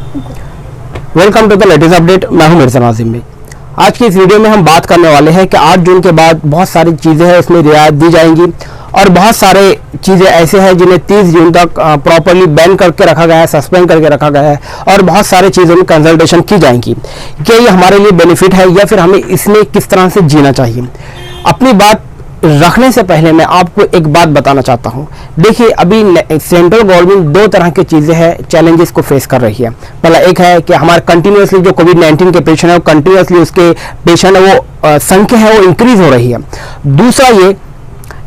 Welcome to the latest update. मैं हूं मिर्जा नाजिम भाई। आज की इस वीडियो में हम बात करने वाले हैं कि 8 जून के बाद बहुत सारी चीज़ें हैं उसमें रियायत दी जाएंगी और बहुत सारे चीज़ें ऐसे हैं जिन्हें 30 जून तक प्रॉपर्ली बैन करके रखा गया है, सस्पेंड करके रखा गया है और बहुत सारे चीज़ों में कंसल्टेशन की जाएंगी। क्या ये हमारे लिए बेनिफिट है या फिर हमें इसमें किस तरह से जीना चाहिए? अपनी बात रखने से पहले मैं आपको एक बात बताना चाहता हूं। देखिए, अभी सेंट्रल गवर्नमेंट दो तरह की चीज़ें हैं, चैलेंजेस को फेस कर रही है। पहला एक है कि हमारे कंटिन्यूसली जो कोविड-19 के पेशेंट है वो कंटिन्यूसली उसके पेशेंट है वो संख्या है वो इंक्रीज हो रही है। दूसरा ये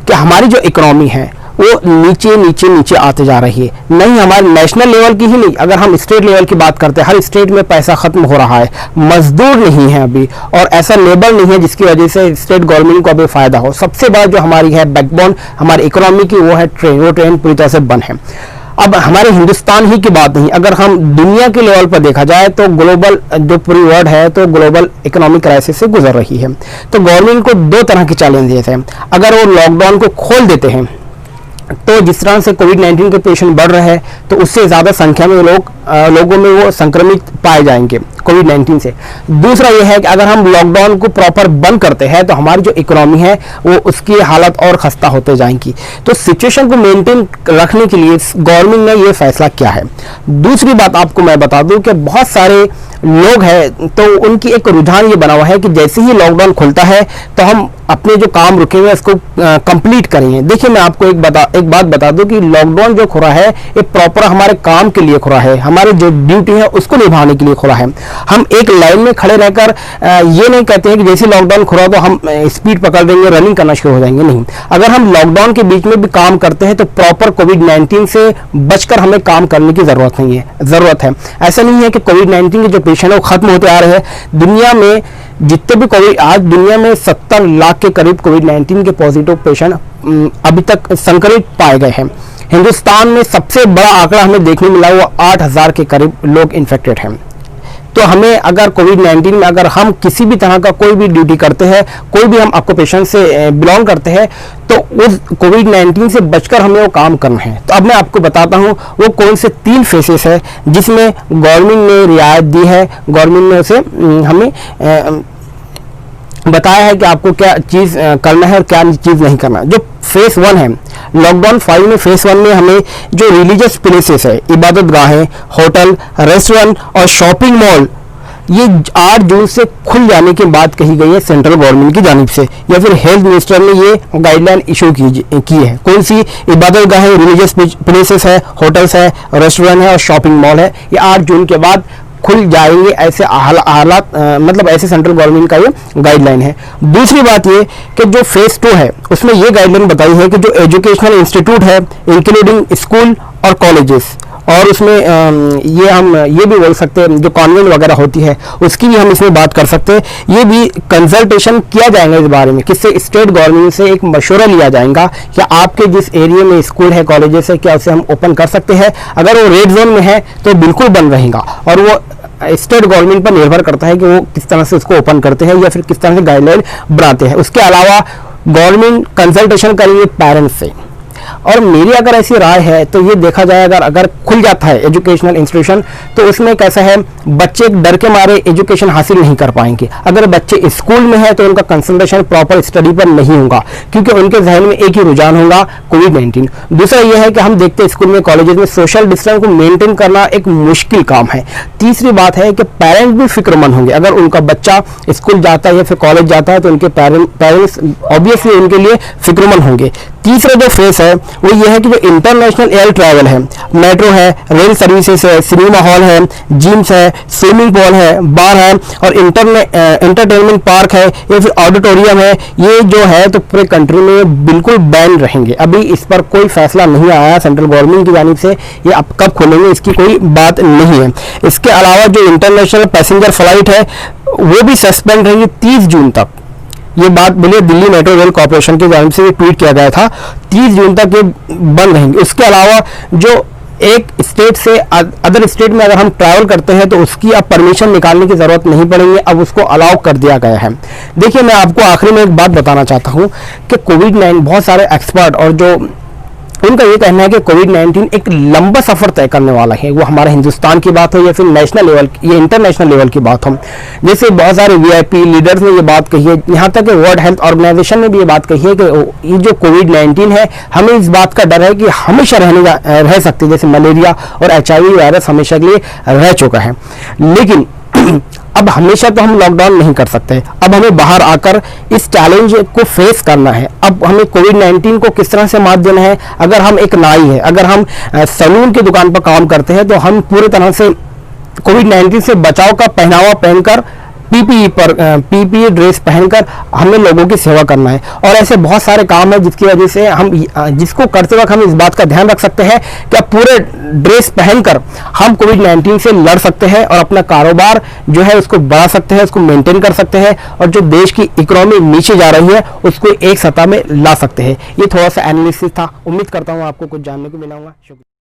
कि हमारी जो इकोनॉमी है वो नीचे नीचे नीचे आते जा रही है। नहीं हमारे नेशनल लेवल की ही नहीं, अगर हम स्टेट लेवल की बात करते हैं, हर स्टेट में पैसा खत्म हो रहा है, मजदूर नहीं है अभी और ऐसा लेबर नहीं है जिसकी वजह से स्टेट गवर्नमेंट को अभी फायदा हो। सबसे बड़ा जो हमारी है बैकबोन हमारी इकोनॉमी की वो है ट्रेन। वो ट्रेन पूरी तरह से बंद है। अब हमारे हिंदुस्तान ही की बात नहीं, अगर हम दुनिया के लेवल पर देखा जाए तो ग्लोबल जो पूरी वर्ल्ड है तो ग्लोबल इकोनॉमिक क्राइसिस से गुजर रही है। तो गवर्नमेंट को दो तरह के चैलेंजेस हैं। अगर वो लॉकडाउन को खोल देते हैं तो जिस तरह से कोविड-19 के पेशेंट बढ़ रहे हैं तो उससे ज़्यादा संख्या में लोगों में वो संक्रमित पाए जाएंगे कोविड-19 से। दूसरा ये है कि अगर हम लॉकडाउन को प्रॉपर बंद करते हैं तो हमारी जो इकोनॉमी है वो उसकी हालत और खस्ता होते जाएंगी। तो सिचुएशन को मेंटेन रखने के लिए गवर्नमेंट ने ये फैसला किया है। दूसरी बात आपको मैं बता दूं कि बहुत सारे लोग हैं तो उनकी एक रुझान ये बना हुआ है कि जैसे ही लॉकडाउन खुलता है तो हम अपने जो काम रुके हुए उसको कंप्लीट करेंगे। देखिए, मैं आपको एक बात बता दूं कि लॉकडाउन जो खुला है ये प्रॉपर हमारे काम के लिए खुला है, हमारे जो ड्यूटी है उसको निभाने के लिए खुला है। हम एक लाइन में खड़े रहकर ये नहीं कहते हैं कि जैसे लॉकडाउन खुला तो हम स्पीड पकड़ देंगे, रनिंग करना शुरू हो जाएंगे। नहीं, अगर हम लॉकडाउन के बीच में भी काम करते हैं तो प्रॉपर कोविड-19 से बचकर हमें काम करने की जरूरत है। ऐसा नहीं है कि कोविड-19 के जो पेशेंट है वो खत्म होते आ रहे हैं। दुनिया में जितने भी आज दुनिया में 70 लाख के करीब कोविड-19 के पॉजिटिव पेशेंट अभी तक संक्रमित पाए गए हैं। हिंदुस्तान में सबसे बड़ा आंकड़ा हमें देखने मिला वो 8,000 के करीब लोग इन्फेक्टेड हैं। तो हमें अगर कोविड-19 में अगर हम किसी भी तरह का कोई भी ड्यूटी करते हैं, कोई भी हम ऑक्यूपेशन से बिलोंग करते हैं तो उस कोविड-19 से बचकर हमें वो काम करना है। तो अब मैं आपको बताता हूँ वो कौन से 3 फेसेस है जिसमें गवर्नमेंट ने रियायत दी है। गवर्नमेंट ने उसे हमें बताया है कि आपको क्या चीज़ करना है और क्या चीज़ नहीं करना। जो फेस 1 है लॉकडाउन 5 में, फेस 1 में हमें जो रिलीजियस प्लेसेस है, इबादत गाहें, होटल, रेस्टोरेंट और शॉपिंग मॉल, ये 8 जून से खुल जाने की बात कही गई है सेंट्रल गवर्नमेंट की जानिब से, या फिर हेल्थ मिनिस्टर ने ये गाइडलाइन इशू की है। कौन सी? इबादत गाहें, रिलीजियस प्लेसेस है, होटल्स है, रेस्टोरेंट है और शॉपिंग मॉल है, ये 8 जून के बाद खुल जाएंगे। ऐसे हालात मतलब ऐसे सेंट्रल गवर्नमेंट का ये गाइडलाइन है। दूसरी बात ये कि जो फेज 2 है उसमें ये गाइडलाइन बताई है कि जो एजुकेशनल इंस्टीट्यूट है इंक्लूडिंग स्कूल और कॉलेजेस, और उसमें ये हम ये भी बोल सकते हैं जो कॉन्वेंट वगैरह होती है उसकी भी हम इसमें बात कर सकते हैं। ये भी कंसल्टेशन किया जाएगा इस बारे में, किससे? स्टेट गवर्नमेंट से एक मशवरा लिया जाएगा कि आपके जिस एरिया में स्कूल है, कॉलेजेस है, क्या उसे हम ओपन कर सकते हैं। अगर वो रेड जोन में है तो बिल्कुल बंद रहेगा और वो स्टेट गवर्नमेंट पर निर्भर करता है कि वो किस तरह से उसको ओपन करते हैं या फिर किस तरह से गाइडलाइन बनाते हैं। उसके अलावा गवर्नमेंट कंसल्टेशन करेंगे पेरेंट्स से। और मेरी अगर ऐसी राय है तो ये देखा जाए अगर खुल जाता है एजुकेशनल इंस्टीट्यूशन तो उसमें कैसा है, बच्चे डर के मारे एजुकेशन हासिल नहीं कर पाएंगे। अगर बच्चे स्कूल में है तो उनका कंसंट्रेशन प्रॉपर स्टडी पर नहीं होगा क्योंकि उनके जहन में एक ही रुझान होगा कोविड-19। दूसरा यह है कि हम देखते हैं स्कूल में, कॉलेजेस में सोशल डिस्टेंस को मेंटेन करना एक मुश्किल काम है। तीसरी बात है कि पेरेंट्स भी फिक्रमंद होंगे। अगर उनका बच्चा स्कूल जाता है या फिर कॉलेज जाता है तो उनके पेरेंट्स ऑब्वियसली उनके लिए फिक्रमंद होंगे। तीसरा जो फेस है वो ये है कि जो इंटरनेशनल एयर ट्रैवल है, मेट्रो है, रेल सर्विसेज है, सिनेमा हॉल है, जिम्स है, स्विमिंग पूल है, बार है और इंटरटेनमेंट पार्क है या फिर ऑडिटोरियम है, ये जो है तो पूरे कंट्री में बिल्कुल बैन रहेंगे। अभी इस पर कोई फैसला नहीं आया सेंट्रल गवर्नमेंट की जानिब से, ये अब कब खोलेंगे इसकी कोई बात नहीं है। इसके अलावा जो इंटरनेशनल पैसेंजर फ्लाइट है वो भी सस्पेंड रहेंगी 30 जून तक। ये बात बोलिए दिल्ली मेट्रो रेल कॉर्पोरेशन की जानिब से ट्वीट किया गया था, 30 जून तक ये बंद रहेंगे। उसके अलावा जो एक स्टेट से अदर स्टेट में अगर हम ट्रैवल करते हैं तो उसकी अब परमिशन निकालने की जरूरत नहीं पड़ेगी, अब उसको अलाउ कर दिया गया है। देखिए, मैं आपको आखिरी में एक बात बताना चाहता हूं कि कोविड-19 बहुत सारे एक्सपर्ट और जो उनका ये कहना है कि कोविड-19 एक लंबा सफर तय करने वाला है, वो हमारे हिंदुस्तान की बात हो या फिर नेशनल लेवल या इंटरनेशनल लेवल की बात हो। जैसे बहुत सारे वीआईपी लीडर्स ने ये बात कही है, यहाँ तक कि वर्ल्ड हेल्थ ऑर्गेनाइजेशन ने भी ये बात कही है कि ये जो कोविड-19 है, हमें इस बात का डर है कि हमेशा रह सकती है, जैसे मलेरिया और HIV वायरस हमेशा के लिए रह चुका है। लेकिन अब हमेशा तो हम लॉकडाउन नहीं कर सकते, अब हमें बाहर आकर इस चैलेंज को फेस करना है। अब हमें कोविड-19 को किस तरह से मात देना है। अगर हम एक नाई है, अगर हम सैलून की दुकान पर काम करते हैं, तो हम पूरी तरह से कोविड-19 से बचाव का पहनावा पहनकर पीपीई ड्रेस पहनकर हमें लोगों की सेवा करना है। और ऐसे बहुत सारे काम है जिसकी वजह से हम जिसको करते वक्त हम इस बात का ध्यान रख सकते हैं कि अब पूरे ड्रेस पहनकर हम कोविड-19 से लड़ सकते हैं और अपना कारोबार जो है उसको बढ़ा सकते हैं, उसको मेंटेन कर सकते हैं, और जो देश की इकोनॉमी नीचे जा रही है उसको एक सतह में ला सकते हैं। ये थोड़ा सा एनालिसिस था, उम्मीद करता हूँ आपको कुछ जानने को मिला होगा। शुक्रिया।